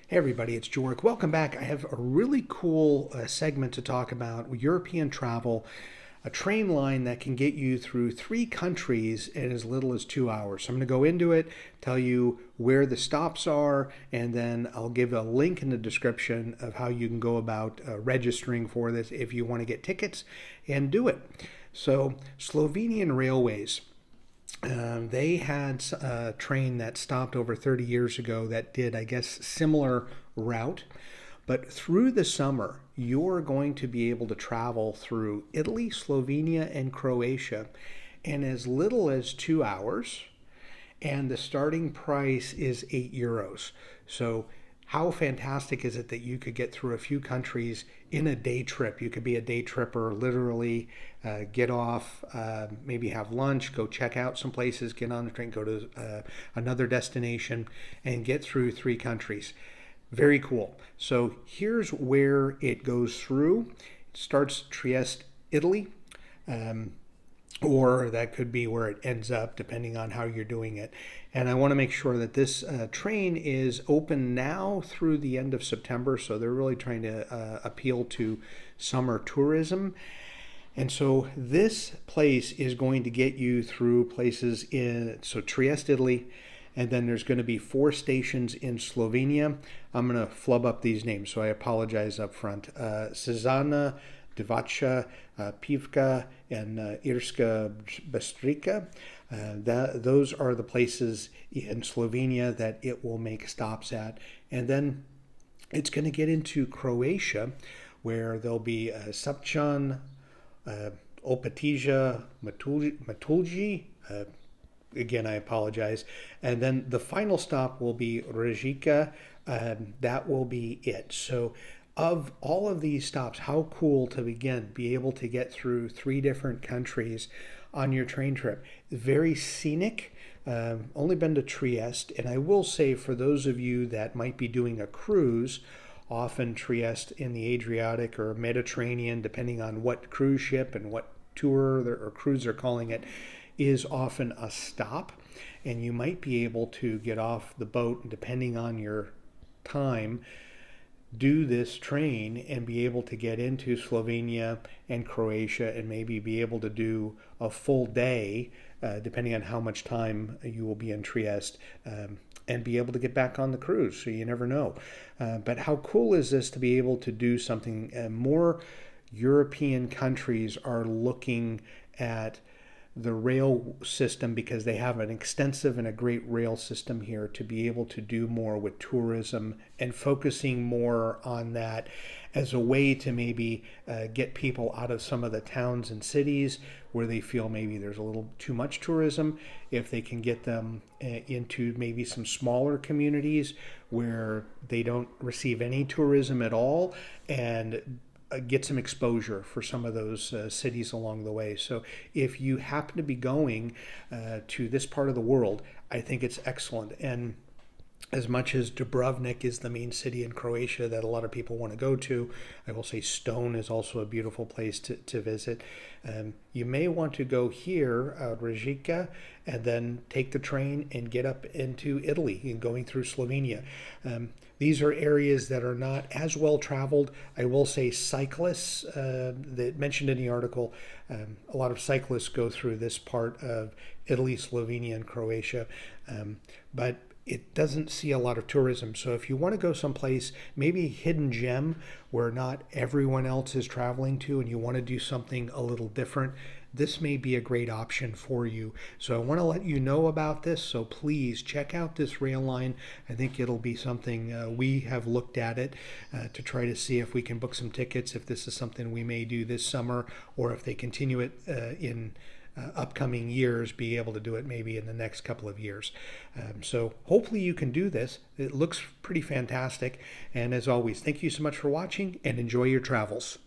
Hey everybody, it's Joric. Welcome back. I have a really cool segment to talk about European travel, a train line that can get you through 3 countries in as little as 2 hours. So I'm going to go into it, tell you where the stops are, and then I'll give a link in the description of how you can go about registering for this if you want to get tickets and do it. So, Slovenian Railways. They had a train that stopped over 30 years ago that did, I guess, similar route. But through the summer, you're going to be able to travel through Italy, Slovenia, and Croatia in as little as 2 hours. And the starting price is €8. So how fantastic is it that you could get through a few countries in a day trip? You could be a day tripper, literally get off, maybe have lunch, go check out some places, get on the train, go to another destination, and get through 3 countries. Very cool. So here's where it goes through. It starts Trieste, Italy. Or that could be where it ends up depending on how you're doing it. And I want to make sure that this train is open now through the end of September, so they're really trying to appeal to summer tourism. And so this place is going to get you through places so Trieste, Italy, and then there's going to be 4 stations in Slovenia. I'm going to flub up these names, so I apologize up front. Cezana, Divača, Pivka, and Irska Bistrica. Those are the places in Slovenia that it will make stops at. And then it's going to get into Croatia, where there'll be Sapchan, Opatija, Matulji. Again, I apologize. And then the final stop will be Rijeka. That will be it. So of all of these stops, how cool to be able to get through 3 different countries on your train trip. Very scenic. Only been to Trieste, and I will say for those of you that might be doing a cruise, often Trieste in the Adriatic or Mediterranean, depending on what cruise ship and what tour or cruise they're calling it, is often a stop, and you might be able to get off the boat, depending on your time, do this train and be able to get into Slovenia and Croatia and maybe be able to do a full day, depending on how much time you will be in Trieste, and be able to get back on the cruise. So you never know. But how cool is this to be able to do something? More European countries are looking at the rail system because they have an extensive and a great rail system here to be able to do more with tourism and focusing more on that as a way to maybe get people out of some of the towns and cities where they feel maybe there's a little too much tourism. If they can get them into maybe some smaller communities where they don't receive any tourism at all, and get some exposure for some of those cities along the way. So if you happen to be going to this part of the world, I think it's excellent. And as much as Dubrovnik is the main city in Croatia that a lot of people want to go to, I will say Stone is also a beautiful place to visit. You may want to go here, Rijeka, and then take the train and get up into Italy and going through Slovenia. These are areas that are not as well traveled. I will say cyclists, that mentioned in the article, a lot of cyclists go through this part of Italy, Slovenia, and Croatia. But it doesn't see a lot of tourism. So if you want to go someplace, maybe a hidden gem where not everyone else is traveling to, and you want to do something a little different, this may be a great option for you. So I want to let you know about this. So please check out this rail line. I think it'll be something we have looked at it to try to see if we can book some tickets, if this is something we may do this summer, or if they continue it in upcoming years, be able to do it maybe in the next couple of years. So hopefully you can do this. It looks pretty fantastic. And as always, thank you so much for watching and enjoy your travels.